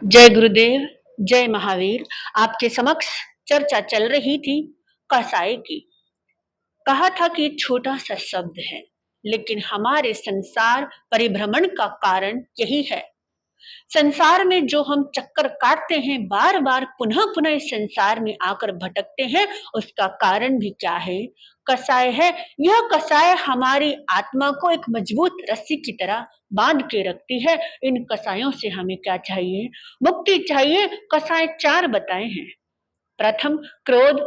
जय गुरुदेव, जय महावीर। आपके समक्ष चर्चा चल रही थी कसाई की। कहा था कि छोटा सा शब्द है, लेकिन हमारे संसार परिभ्रमण का कारण यही है। संसार में जो हम चक्कर काटते हैं, बार बार पुनः पुनः इस संसार में आकर भटकते हैं, उसका कारण भी क्या है? कसाय है। यह कसाय हमारी आत्मा को एक मजबूत रस्सी की तरह बांध के रखती है। इन कसायों से हमें क्या चाहिए? मुक्ति चाहिए। कसाय 4 बताए हैं। प्रथम क्रोध,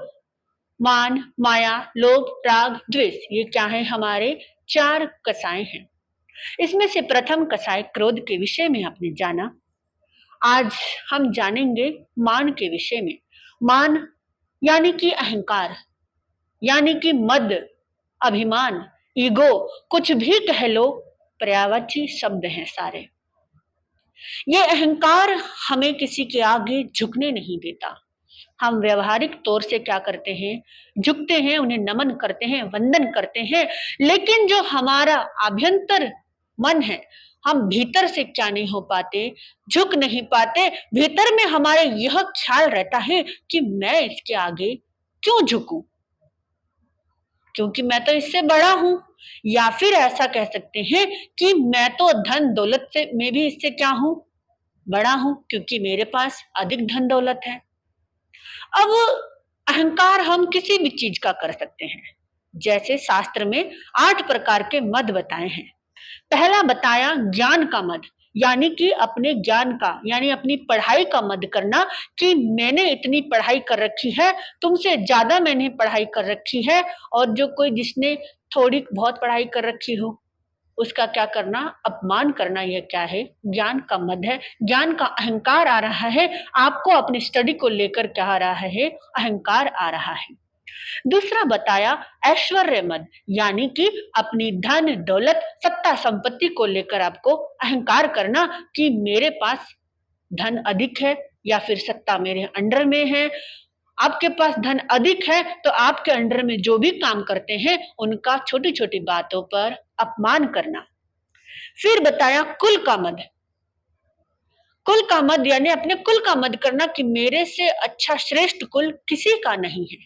मान, माया, लोभ, राग, द्वेष। ये क्या है? हमारे 4 कसाय हैं। इसमें से प्रथम कसाय क्रोध के विषय में आपने जाना। आज हम जानेंगे मान के विषय में। मान यानी कि अहंकार, यानी कि मद, अभिमान, ईगो, कुछ भी कह लो, पर्यायवाची शब्द हैं सारे। ये अहंकार हमें किसी के आगे झुकने नहीं देता। हम व्यवहारिक तौर से क्या करते हैं? झुकते हैं, उन्हें नमन करते हैं, वंदन करते हैं, लेकिन जो हमारा आभ्यंतर मन है, हम भीतर से क्या नहीं हो पाते? झुक नहीं पाते। भीतर में हमारे यह ख्याल रहता है कि मैं इसके आगे क्यों झुकूं? क्योंकि मैं तो इससे बड़ा हूं। या फिर ऐसा कह सकते हैं कि मैं तो धन दौलत से मैं भी इससे क्या हूं? बड़ा हूं, क्योंकि मेरे पास अधिक धन दौलत है। अब अहंकार हम किसी भी चीज का कर सकते हैं। जैसे शास्त्र में 8 प्रकार के मद बताए हैं। पहला बताया ज्ञान का मद, यानी कि अपने ज्ञान का, यानी अपनी पढ़ाई का मद करना कि मैंने इतनी पढ़ाई कर रखी है, तुमसे ज्यादा मैंने पढ़ाई कर रखी है। और जो कोई जिसने थोड़ी बहुत पढ़ाई कर रखी हो, उसका क्या करना? अपमान करना। यह क्या है? ज्ञान का मद है। ज्ञान का अहंकार आ रहा है। आपको अपनी स्टडी को लेकर क्या आ रहा है? अहंकार आ रहा है। दूसरा बताया ऐश्वर्य मद, यानी कि अपनी धन दौलत सत्ता संपत्ति को लेकर आपको अहंकार करना कि मेरे पास धन अधिक है या फिर सत्ता मेरे अंडर में है। आपके पास धन अधिक है तो आपके अंडर में जो भी काम करते हैं उनका छोटी छोटी बातों पर अपमान करना। फिर बताया कुल का मद। कुल का मद यानी अपने कुल का मद करना कि मेरे से अच्छा श्रेष्ठ कुल किसी का नहीं है।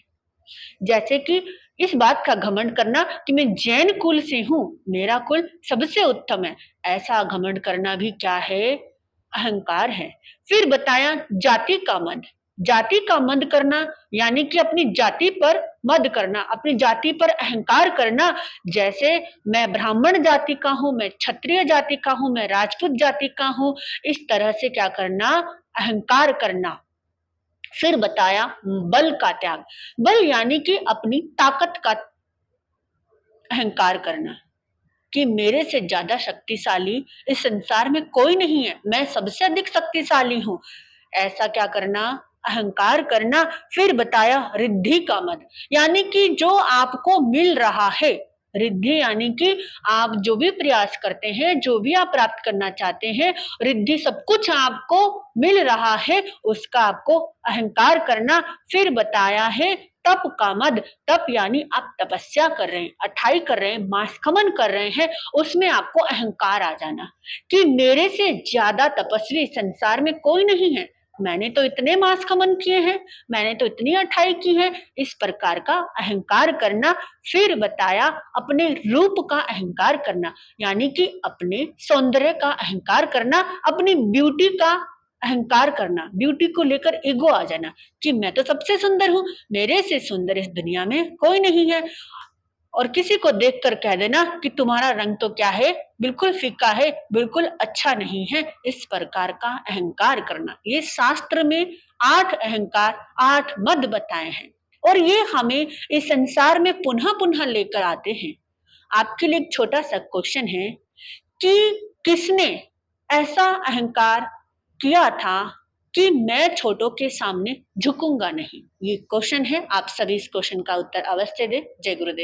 जैसे कि इस बात का घमंड करना कि मैं जैन कुल से हूं, मेरा कुल सबसे उत्तम है। ऐसा घमंड करना भी क्या है? अहंकार है। फिर बताया जाति का मद। जाति का मद करना यानी कि अपनी जाति पर मद करना, अपनी जाति पर अहंकार करना। जैसे मैं ब्राह्मण जाति का हूं, मैं क्षत्रिय जाति का हूं, मैं राजपूत जाति का हूं। इस तरह से क्या करना? अहंकार करना। फिर बताया बल का त्याग। बल यानी कि अपनी ताकत का अहंकार करना कि मेरे से ज्यादा शक्तिशाली इस संसार में कोई नहीं है, मैं सबसे अधिक शक्तिशाली हूं। ऐसा क्या करना? अहंकार करना। फिर बताया रिद्धि का मद, यानी कि जो आपको मिल रहा है, रिद्धि यानी कि आप जो भी प्रयास करते हैं, जो भी आप प्राप्त करना चाहते हैं, रिद्धि सब कुछ आपको मिल रहा है, उसका आपको अहंकार करना। फिर बताया है तप का मद। तप यानी आप तपस्या कर रहे हैं, अठाई कर रहे हैं, मासखमन कर रहे हैं, उसमें आपको अहंकार आ जाना कि मेरे से ज्यादा तपस्वी संसार में कोई नहीं है, मैंने तो इतने मासखमन किए हैं, मैंने तो इतनी अठाई की है। इस प्रकार का अहंकार करना। फिर बताया अपने रूप का अहंकार करना, यानी कि अपने सौंदर्य का अहंकार करना, अपनी ब्यूटी का अहंकार करना, ब्यूटी को लेकर ईगो आ जाना कि मैं तो सबसे सुंदर हूं, मेरे से सुंदर इस दुनिया में कोई नहीं है। और किसी को देखकर कह देना कि तुम्हारा रंग तो क्या है? बिल्कुल फीका है, बिल्कुल अच्छा नहीं है। इस प्रकार का अहंकार करना। ये शास्त्र में 8 अहंकार, 8 मद बताए हैं और ये हमें इस संसार में पुनः पुनः लेकर आते हैं। आपके लिए एक छोटा सा क्वेश्चन है कि किसने ऐसा अहंकार किया था कि मैं छोटों के सामने झुकूंगा नहीं? ये क्वेश्चन है। आप सभी इस क्वेश्चन का उत्तर अवश्य दें। जय गुरुदेव।